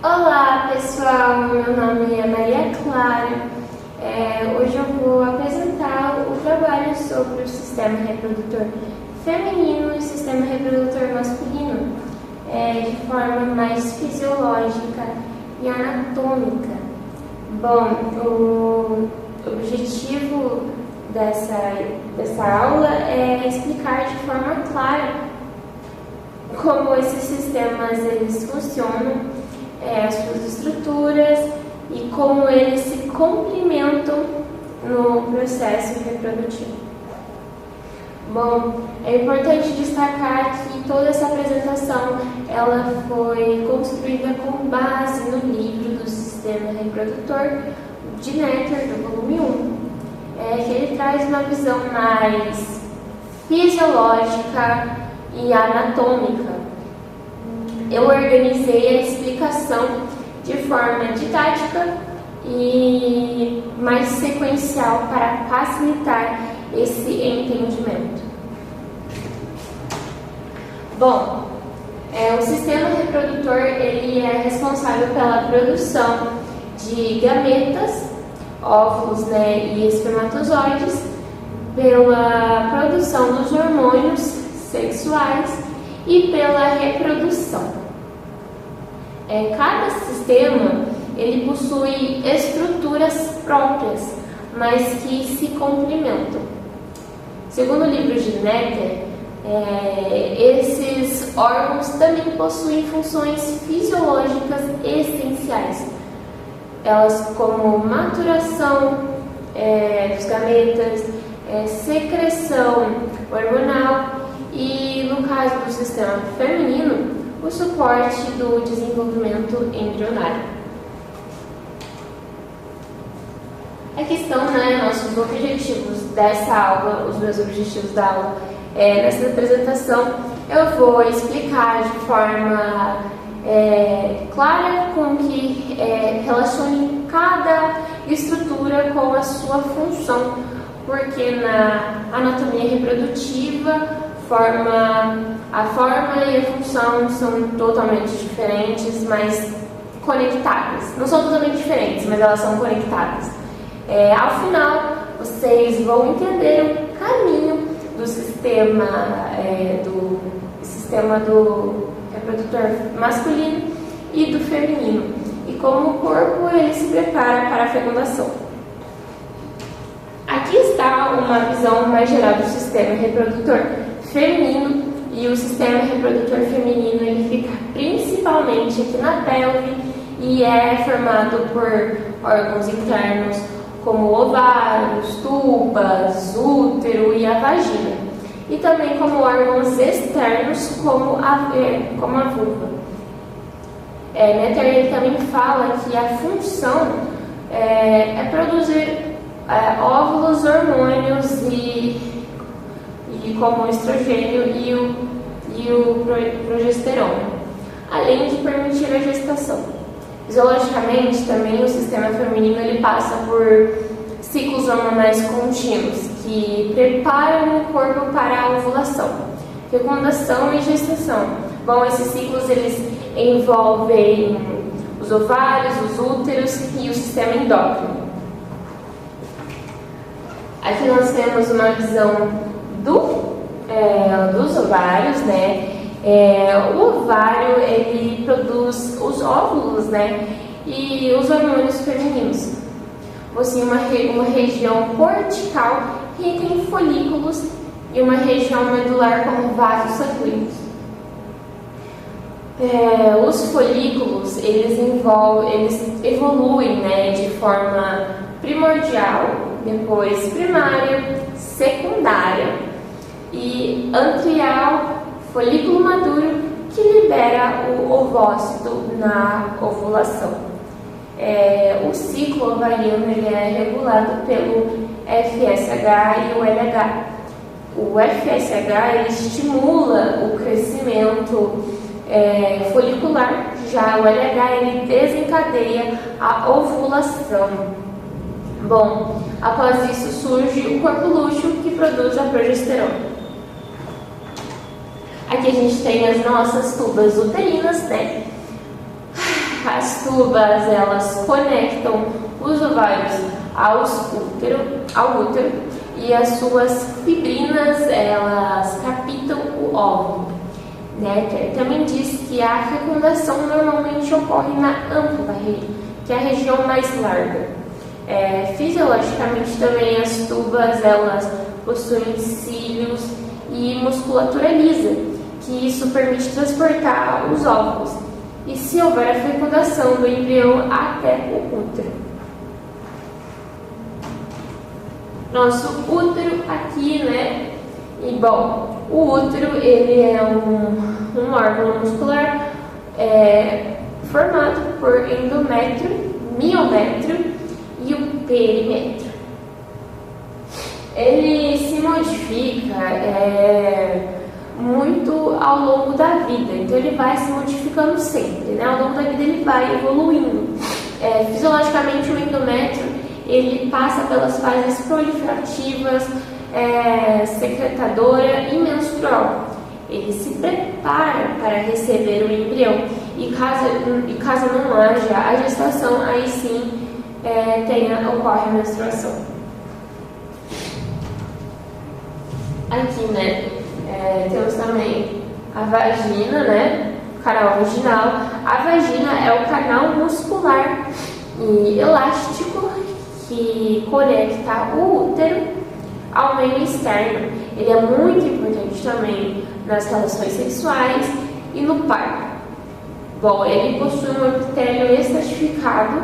Olá pessoal, meu nome é Maria Clara. Hoje eu vou apresentar o trabalho sobre o sistema reprodutor feminino e o sistema reprodutor masculino, de forma mais fisiológica e anatômica. Bom, o objetivo dessa aula é explicar de forma clara como esses sistemas eles funcionam, as suas estruturas e como eles se complementam no processo reprodutivo. Bom, é importante destacar que toda essa apresentação ela foi construída com base no livro do sistema reprodutor de Netter, do volume 1, que ele traz uma visão mais fisiológica e anatômica. Eu organizei a explicação de forma didática e mais sequencial para facilitar esse entendimento. Bom, o sistema reprodutor ele é responsável pela produção de gametas, óvulos, e espermatozoides, pela produção dos hormônios sexuais e pela reprodução. Cada sistema ele possui estruturas próprias, mas que se complementam. Segundo o livro de Netter, esses órgãos também possuem funções fisiológicas essenciais, elas como maturação dos gametas, secreção hormonal e, no caso do sistema feminino, o suporte do desenvolvimento embrionário. Aqui estão nossos objetivos dessa aula, os meus objetivos da aula. Nessa apresentação eu vou explicar de forma clara com que relacione cada estrutura com a sua função, porque na anatomia reprodutiva a forma e a função são totalmente diferentes, mas conectadas. Não são totalmente diferentes, mas elas são conectadas. Ao final, vocês vão entender o caminho do sistema do reprodutor masculino e do feminino, e como o corpo ele se prepara para a fecundação. Aqui está uma visão mais geral do sistema reprodutor feminino, e o sistema reprodutor feminino ele fica principalmente aqui na pelve e é formado por órgãos internos como ovários, tubas, útero e a vagina, e também como órgãos externos como a vulva. Netter ele também fala que a função é produzir óvulos, hormônios e como o estrogênio e o progesterona, além de permitir a gestação. Fisiologicamente, também o sistema feminino ele passa por ciclos hormonais contínuos que preparam o corpo para a ovulação, fecundação e gestação. Bom, esses ciclos eles envolvem os ovários, os úteros e o sistema endócrino. Aqui nós temos uma visão dos ovários, o ovário ele produz os óvulos, e os hormônios femininos. Possui uma região cortical rica em folículos e uma região medular com vasos sanguíneos. Os folículos eles evoluem de forma primordial, depois primária, secundária e antrial, folículo maduro, que libera o ovócito na ovulação. O ciclo ovariano ele é regulado pelo FSH e o LH. O FSH ele estimula o crescimento folicular, já o LH ele desencadeia a ovulação. Bom, após isso surge o corpo lúteo que produz a progesterona. Aqui a gente tem as nossas tubas uterinas, as As tubas, elas conectam os ovários ao útero e as suas fibrinas, elas captam o óvulo. Né? Também diz que a fecundação normalmente ocorre na âmpula, que é a região mais larga. Fisiologicamente também as tubas, elas possuem cílios e musculatura lisa, que isso permite transportar os óvulos e, se houver a fecundação do embrião, até o útero. Nosso útero aqui, né? E bom, o útero, ele é um órgão muscular formado por endométrio, miométrio e o perimétrio. Ele se modifica muito ao longo da vida, então ele vai se modificando sempre, né? Ao longo da vida ele vai evoluindo. Fisiologicamente, o endométrio, ele passa pelas fases proliferativas, secretadora e menstrual. Ele se prepara para receber o embrião e caso não haja a gestação, aí sim ocorre a menstruação. Aqui, né, temos também a vagina, né, o canal vaginal. A vagina é o canal muscular e elástico que conecta o útero ao meio externo. Ele é muito importante também nas relações sexuais e no parto. Bom, ele possui um epitélio estratificado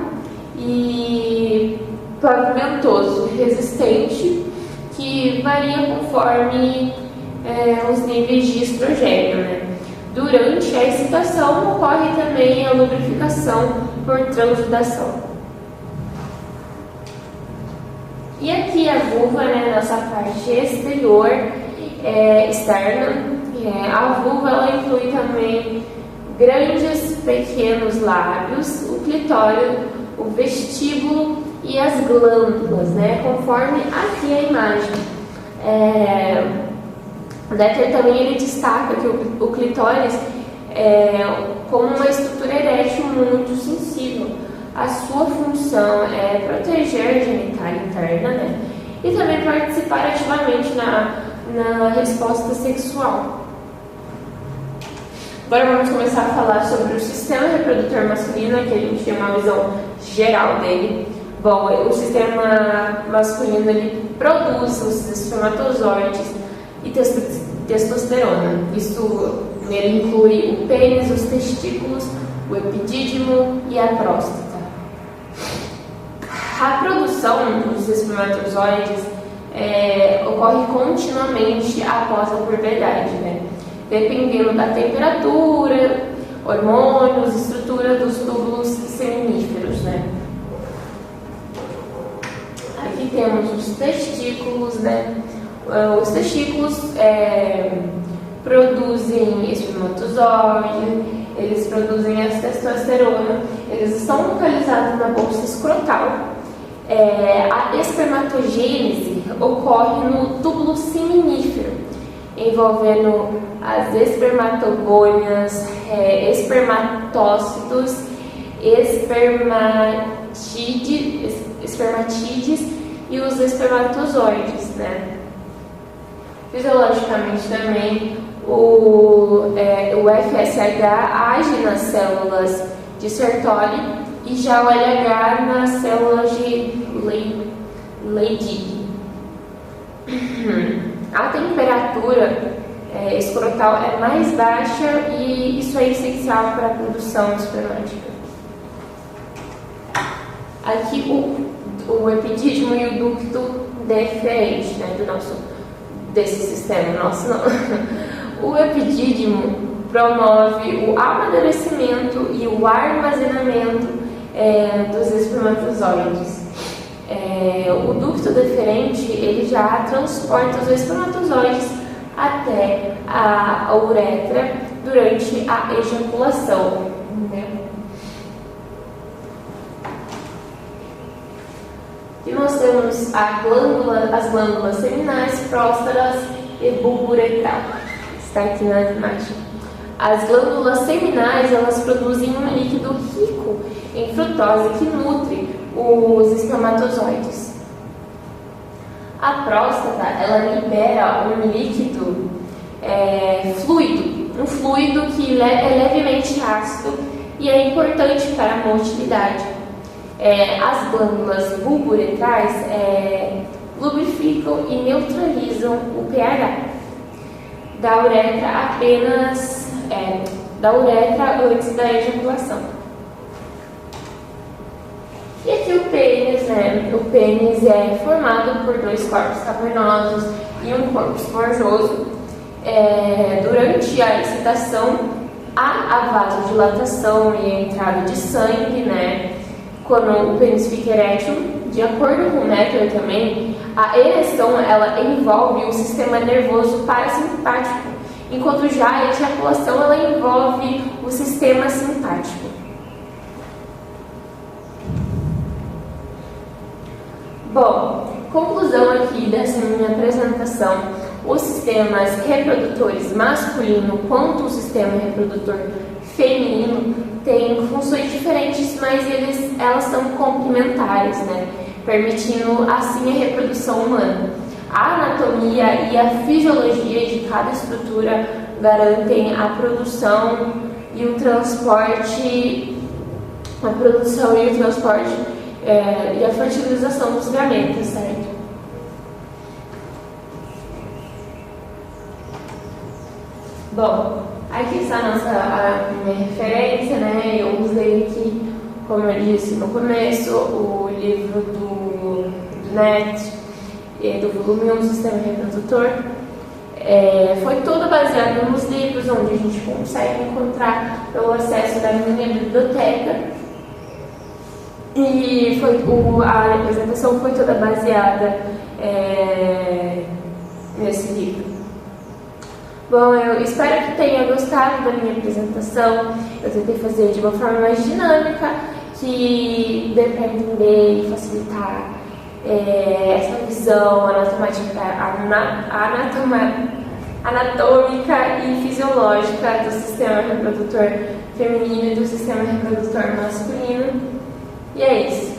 e pavimentoso, resistente, que varia conforme os níveis de estrogênio, né? Durante a excitação ocorre também a lubrificação por transudação. E aqui a vulva, né, nossa parte exterior, externa. A vulva, ela inclui também grandes, pequenos lábios, o clitóris, o vestíbulo e as glândulas, né, conforme aqui a imagem. Decker também ele destaca que o clitóris como uma estrutura erétil muito sensível. A sua função é proteger a genitália interna, né? E também participar ativamente na resposta sexual. Agora vamos começar a falar sobre o sistema reprodutor masculino, que a gente tem uma visão geral dele. Bom, o sistema masculino, ele produz os espermatozoides e testosterona. Isso nele inclui o pênis, os testículos, o epidídimo e a próstata. A produção dos espermatozoides ocorre continuamente após a puberdade, né? Dependendo da temperatura, hormônios, estrutura dos túbulos seminíferos, né? Aqui temos os testículos, né? Os testículos produzem espermatozoide, eles produzem a testosterona, eles estão localizados na bolsa escrotal. A espermatogênese ocorre no túbulo seminífero, envolvendo as espermatogônias, espermatócitos, espermatídeos e os espermatozoides, né? Fisiologicamente também o FSH age nas células de Sertoli e já o LH nas células de Leydig. A temperatura escrotal é mais baixa e isso é essencial para a produção espermática. Aqui o epidídimo e o ducto deferente, né, desse sistema. Nosso não. O epidídimo promove o amadurecimento e o armazenamento dos espermatozoides. O ducto deferente, ele já transporta os espermatozoides até a uretra durante a ejaculação. E nós temos as glândulas seminais, próstatas e bulbo uretral. Está aqui na imagem. As glândulas seminais, elas produzem um líquido rico em frutose que nutre os espermatozoides. A próstata, ela libera um líquido fluido, um fluido que é levemente ácido e é importante para a motilidade. As glândulas bulburetrais lubrificam e neutralizam o pH da uretra antes da ejaculação. E aqui o pênis, O pênis é formado por dois corpos cavernosos e um corpo esponjoso. Durante a excitação, há a vasodilatação e a entrada de sangue, Quando o pênis fica erétil, de acordo com o Mettler também, a ereção ela envolve o sistema nervoso parasimpático, enquanto já a ejaculação ela envolve o sistema simpático. Bom, conclusão aqui dessa minha apresentação: os sistemas reprodutores masculino quanto o sistema reprodutor feminino têm funções diferentes, mas elas são complementares, permitindo assim a reprodução humana. A anatomia e a fisiologia de cada estrutura garantem a produção e o transporte, e a fertilização dos gametas, certo? Bom, aqui está a minha referência, Eu usei aqui, como eu disse no começo, o livro do NET, do volume 1 do Sistema Reprodutor. Foi todo baseado nos livros, onde a gente consegue encontrar pelo acesso da minha biblioteca. E a apresentação foi toda baseada nesse livro. Bom, eu espero que tenha gostado da minha apresentação. Eu tentei fazer de uma forma mais dinâmica, que dê para entender e facilitar essa visão anatômica e fisiológica do sistema reprodutor feminino e do sistema reprodutor masculino. E é isso.